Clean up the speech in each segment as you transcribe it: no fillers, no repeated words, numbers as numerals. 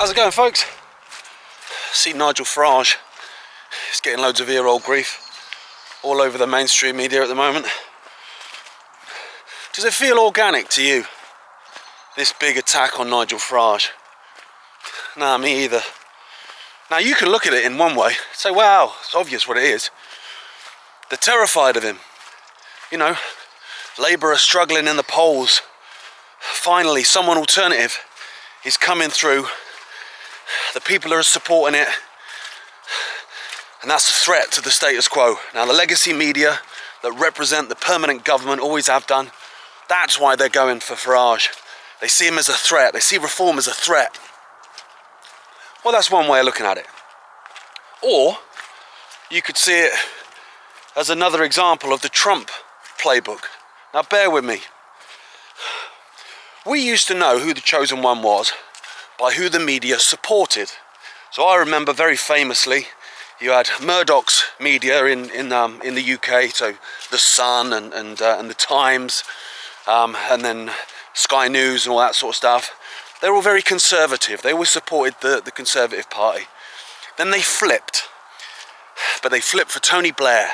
How's it going, folks? See Nigel Farage. He's getting loads of ear-roll grief all over the mainstream media at the moment. Does it feel organic to you, this big attack on Nigel Farage? Nah, me either. Now you can look at it in one way, say, wow, it's obvious what it is. They're terrified of him. You know, Labour are struggling in the polls. Finally, someone alternative is coming through. The people are supporting it. And that's a threat to the status quo. Now, the legacy media that represent the permanent government always have done. That's why they're going for Farage. They see him as a threat. They see reform as a threat. Well, that's one way of looking at it. Or you could see it as another example of the Trump playbook. Now, bear with me. We used to know who the chosen one was by who the media supported. So I remember very famously, you had Murdoch's media in the UK, so The Sun and the Times, and then Sky News and all that sort of stuff. They were all very conservative. They always supported the Conservative Party. Then they flipped, but they flipped for Tony Blair.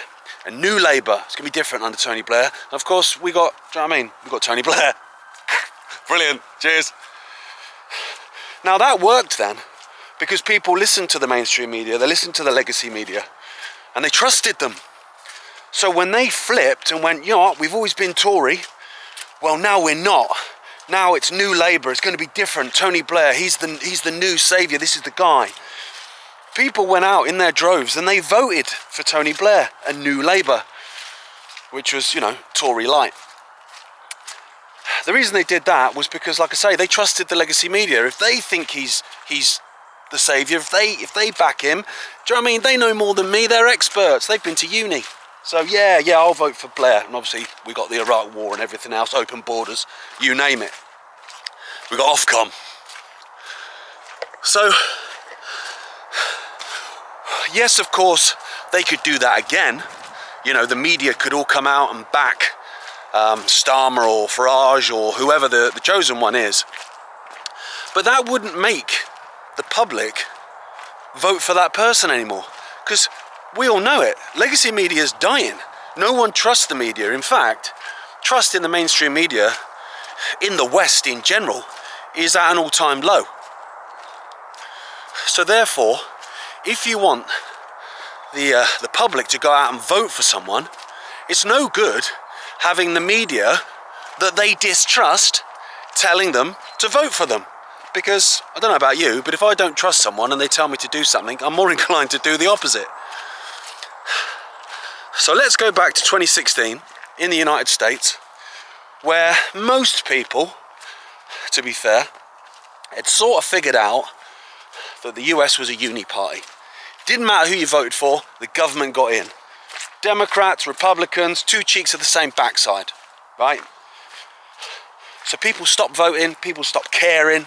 A new Labour. It's going to be different under Tony Blair. And of course, we got, do you know what I mean? We got Tony Blair. Brilliant. Cheers. Now that worked then, because people listened to the mainstream media, they listened to the legacy media, and they trusted them. So when they flipped and went, you know what, we've always been Tory, well, now we're not. Now it's new Labour. It's going to be different. Tony Blair, he's the new saviour. This is the guy. People went out in their droves and they voted for Tony Blair, a new Labour, which was, you know, Tory light. The reason they did that was because, like I say, they trusted the legacy media. If they think he's the saviour, if they back him, do you know what I mean? They know more than me. They're experts. They've been to uni. So yeah, I'll vote for Blair. And obviously we got the Iraq War and everything else, open borders, you name it. We got Ofcom. So yes, of course, they could do that again. You know, the media could all come out and back Starmer or Farage or whoever the chosen one is. But that wouldn't make the public vote for that person anymore. Because we all know it. Legacy media is dying. No one trusts the media. In fact, trust in the mainstream media, in the West in general, is at an all-time low. So therefore, if you want the public to go out and vote for someone, it's no good having the media that they distrust telling them to vote for them. Because, I don't know about you, but if I don't trust someone and they tell me to do something, I'm more inclined to do the opposite. So let's go back to 2016 in the United States, where most people, to be fair, had sort of figured out that the US was a uni party. Didn't matter who you voted for, the government got in. Democrats, Republicans, two cheeks of the same backside, right? So people stopped voting, people stopped caring.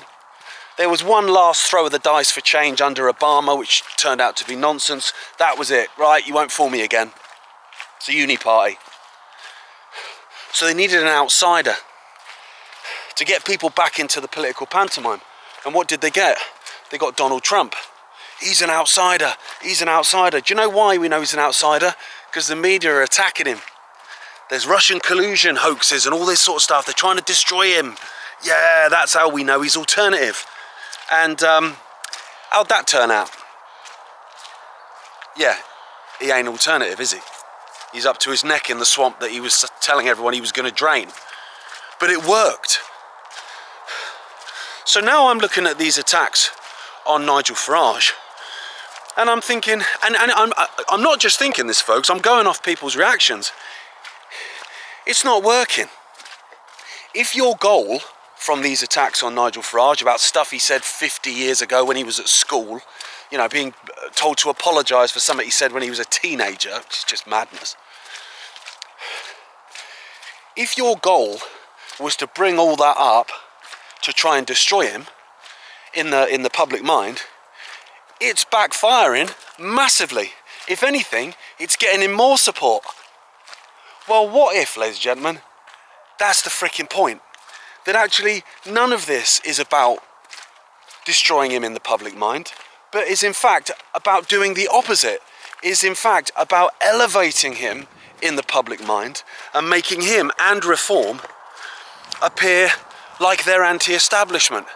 There was one last throw of the dice for change under Obama, which turned out to be nonsense. That was it, right? You won't fool me again. It's a uni party. So they needed an outsider to get people back into the political pantomime. And what did they get? They got Donald Trump. He's an outsider. He's an outsider. Do you know why we know he's an outsider? Because the media are attacking him. There's Russian collusion hoaxes and all this sort of stuff. They're trying to destroy him. Yeah, that's how we know he's alternative. And how'd that turn out? Yeah, he ain't alternative, is he? He's up to his neck in the swamp that he was telling everyone he was going to drain. But it worked. So now I'm looking at these attacks on Nigel Farage, and I'm thinking, and I'm not just thinking this, folks, I'm going off people's reactions. It's not working. If your goal from these attacks on Nigel Farage about stuff he said 50 years ago when he was at school, you know, being told to apologise for something he said when he was a teenager, which is just madness. If your goal was to bring all that up to try and destroy him in the public mind, it's backfiring massively. If anything, it's getting him more support. Well, what if, ladies and gentlemen, that's the freaking point? That actually none of this is about destroying him in the public mind, but is in fact about doing the opposite, is in fact about elevating him in the public mind and making him and Reform appear like they're anti-establishment,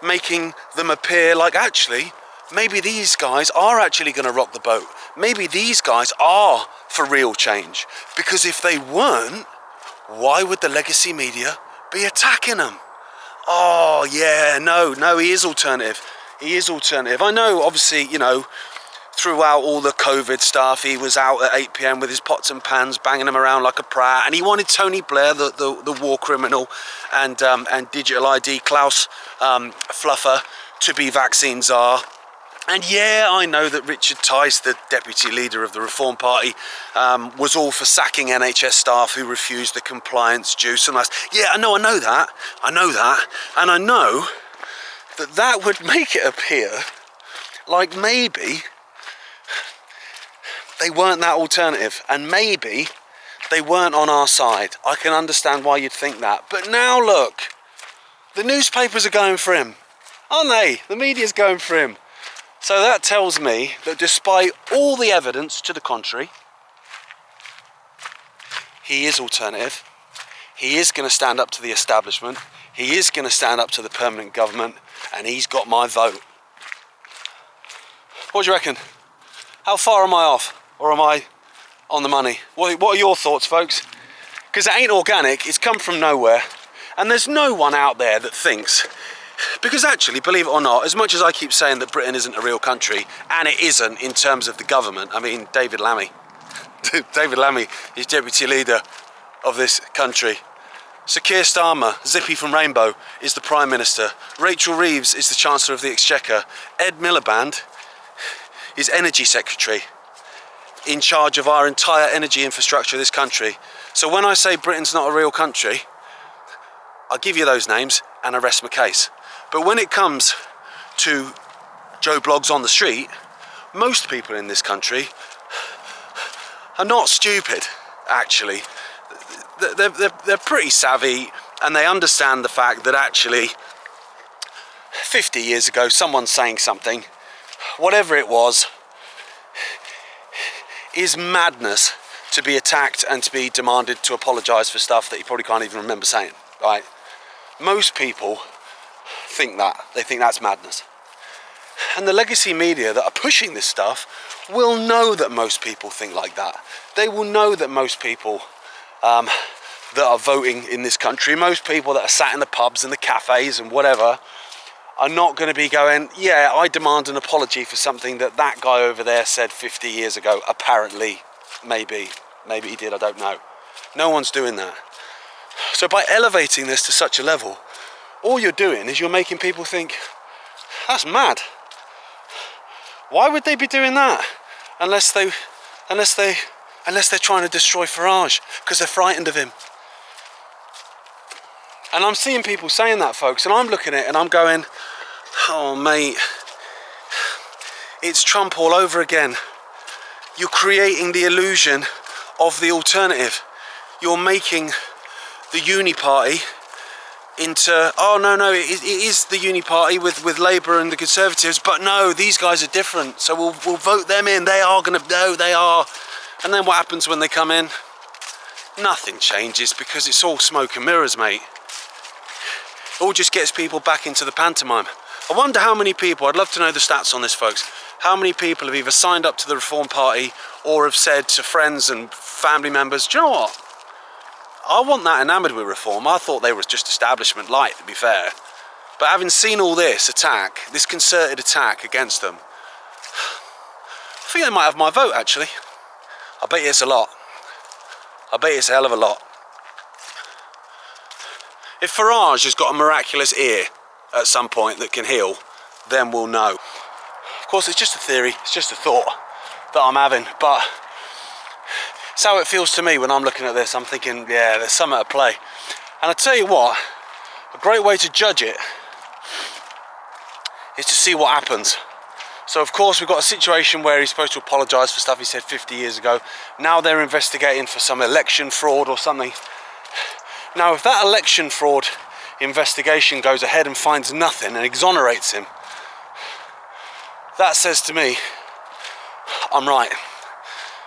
making them appear like actually maybe these guys are actually going to rock the boat. Maybe these guys are for real change, because if they weren't, why would the legacy media be attacking them? Oh yeah, no, he is alternative. He is alternative. I know, obviously, you know, throughout all the COVID stuff, he was out at 8 PM with his pots and pans, banging them around like a prat, and he wanted Tony Blair, the war criminal, and Digital ID Klaus Fluffer to be vaccine czar. And yeah, I know that Richard Tice, the deputy leader of the Reform Party, was all for sacking NHS staff who refused the compliance juice and that. Yeah, I know that, and I know that would make it appear like maybe they weren't that alternative, and maybe they weren't on our side. I can understand why you'd think that. But now look, the newspapers are going for him, aren't they? The media's going for him. So that tells me that despite all the evidence to the contrary, he is alternative. He is going to stand up to the establishment. He is going to stand up to the permanent government, and he's got my vote. What do you reckon? How far am I off? Or am I on the money? What are your thoughts, folks? Because it ain't organic, it's come from nowhere. And there's no one out there that thinks, because actually, believe it or not, as much as I keep saying that Britain isn't a real country, and it isn't in terms of the government, I mean, David Lammy is deputy leader of this country. Sir Keir Starmer, Zippy from Rainbow, is the Prime Minister. Rachel Reeves is the Chancellor of the Exchequer. Ed Miliband is Energy Secretary, in charge of our entire energy infrastructure of this country. So when I say Britain's not a real country, I'll give you those names and I rest my case. But when it comes to Joe Bloggs on the street, most people in this country are not stupid, actually. They're pretty savvy, and they understand the fact that actually 50 years ago someone saying something, whatever it was, is madness to be attacked and to be demanded to apologise for stuff that you probably can't even remember saying, right? Most people think that. They think that's madness. And the legacy media that are pushing this stuff will know that most people think like that. They will know that most people that are voting in this country, most people that are sat in the pubs and the cafes and whatever, are not going to be going, yeah, I demand an apology for something that guy over there said 50 years ago. Apparently, maybe he did, I don't know. No one's doing that. So by elevating this to such a level, all you're doing is you're making people think, that's mad. Why would they be doing that? Unless they're trying to destroy Farage because they're frightened of him. And I'm seeing people saying that, folks, and I'm looking at it and I'm going, oh mate, it's Trump all over again. You're creating the illusion of the alternative. You're making the uni party into, oh no, it is the uni party with Labour and the Conservatives, but no, these guys are different, so we'll vote them in. They are going to, no, they are. And then what happens when they come in? Nothing changes, because it's all smoke and mirrors, mate. It all just gets people back into the pantomime. I wonder how many people, I'd love to know the stats on this, folks, how many people have either signed up to the Reform Party or have said to friends and family members, do you know what? I wasn't that enamoured with Reform. I thought they were just establishment light, to be fair. But having seen all this attack, this concerted attack against them, I think they might have my vote, actually. I bet you it's a lot. I bet it's a hell of a lot. If Farage has got a miraculous ear at some point that can heal, then we'll know. Of course, it's just a theory, it's just a thought that I'm having, but it's how it feels to me when I'm looking at this. I'm thinking, yeah, there's something at play. And I tell you what, a great way to judge it is to see what happens. So of course we've got a situation where he's supposed to apologise for stuff he said 50 years ago. Now they're investigating for some election fraud or something. Now if that election fraud investigation goes ahead and finds nothing and exonerates him, that says to me, I'm right.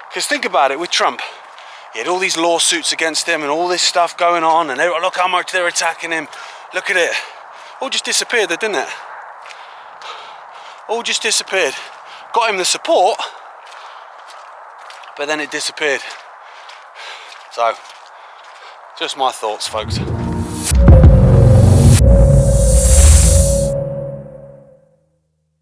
Because think about it, with Trump, he had all these lawsuits against him and all this stuff going on, and look how much they're attacking him. Look at it. All just disappeared, didn't it? All just disappeared. Got him the support, but then it disappeared. So, just my thoughts, folks.